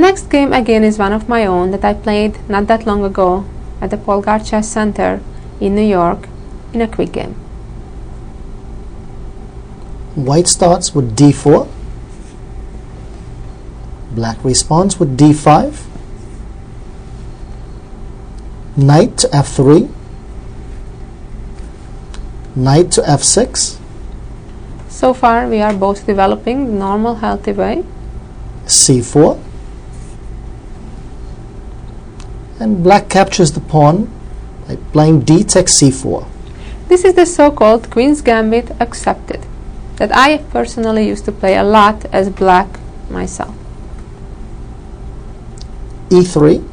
next game again is one of my own that I played not that long ago at the Polgar Chess Center in New York in a quick game. White starts with d4. Black responds with d5. Knight to f3. Knight to f6. So far we are both developing the normal healthy way. c4. And black captures the pawn by playing d takes c4. This is the so-called Queen's Gambit accepted that I personally used to play a lot as black myself. e3.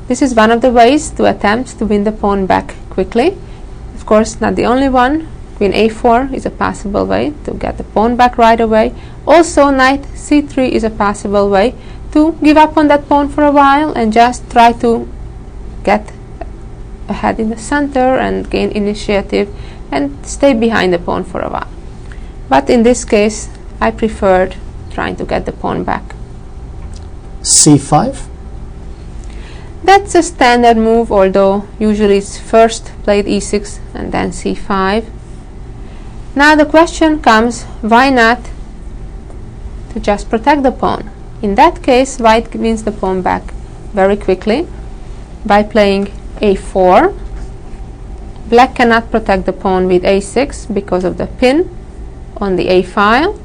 This is one of the ways to attempt to win the pawn back quickly. Of course, not the only one. Queen a4 is a possible way to get the pawn back right away. Also, knight c3 is a possible way to give up on that pawn for a while and just try to get ahead in the center and gain initiative and stay behind the pawn for a while. But in this case, I preferred trying to get the pawn back. c5. That's a standard move, although usually it's first played e6 and then c5. Now the question comes, why not to just protect the pawn? In that case, white wins the pawn back very quickly by playing a4. Black cannot protect the pawn with a6 because of the pin on the a file.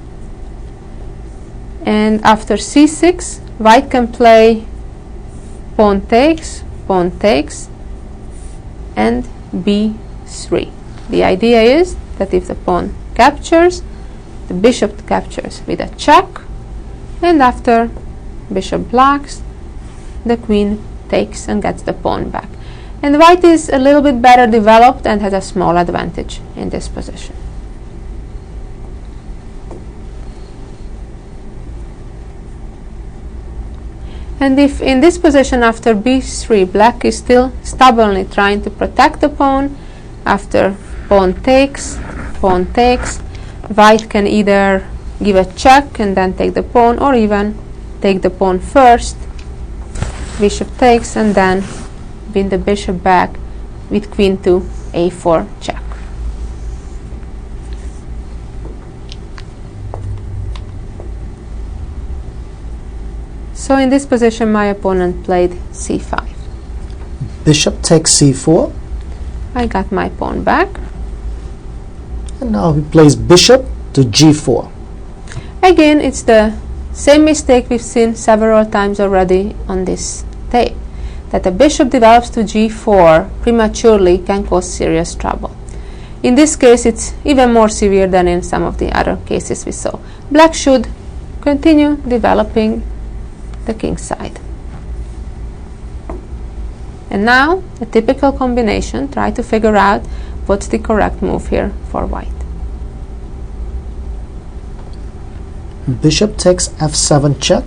And after c6, white can play pawn takes, and b3. The idea is that if the pawn captures, the bishop captures with a check, and after bishop blocks, the queen takes and gets the pawn back. And white is a little bit better developed and has a small advantage in this position. And if in this position after b3, black is still stubbornly trying to protect the pawn, after pawn takes, white can either give a check and then take the pawn, or even take the pawn first, bishop takes, and then win the bishop back with queen to a4 check. So in this position my opponent played c5. Bishop takes c4. I got my pawn back. And now he plays bishop to g4. Again, it's the same mistake we've seen several times already on this tape, that the bishop develops to g4 prematurely can cause serious trouble. In this case, it's even more severe than in some of the other cases we saw. Black should continue developing the king side. And now, a typical combination. Try to figure out what's the correct move here for white. Bishop takes f7 check.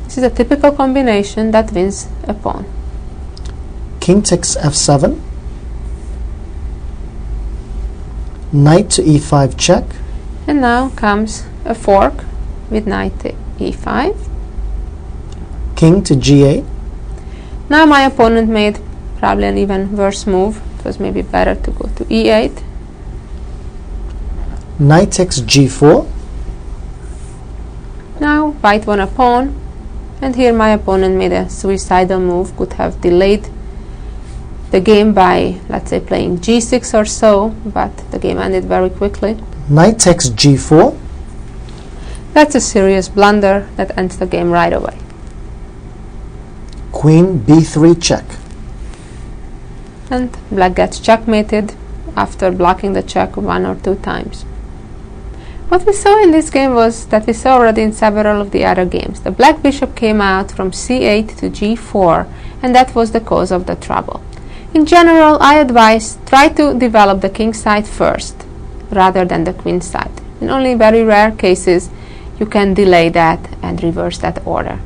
This is a typical combination that wins a pawn. King takes f7. Knight to e5 check. And now comes a fork with knight to e5. King to g8. Now my opponent made probably an even worse move. It was maybe better to go to e8. Knight takes g4. Now white won a pawn, and here my opponent made a suicidal move. Could have delayed the game by, let's say, playing g6 or so, but the game ended very quickly. Knight takes g4. That's a serious blunder that ends the game right away. Queen b3 check. And black gets checkmated after blocking the check 1 or 2 times. What we saw in this game was that we saw already in several of the other games. The black bishop came out from c8 to g4, and that was the cause of the trouble. In general, I advise try to develop the king side first, rather than the queen side. In only very rare cases, you can delay that and reverse that order.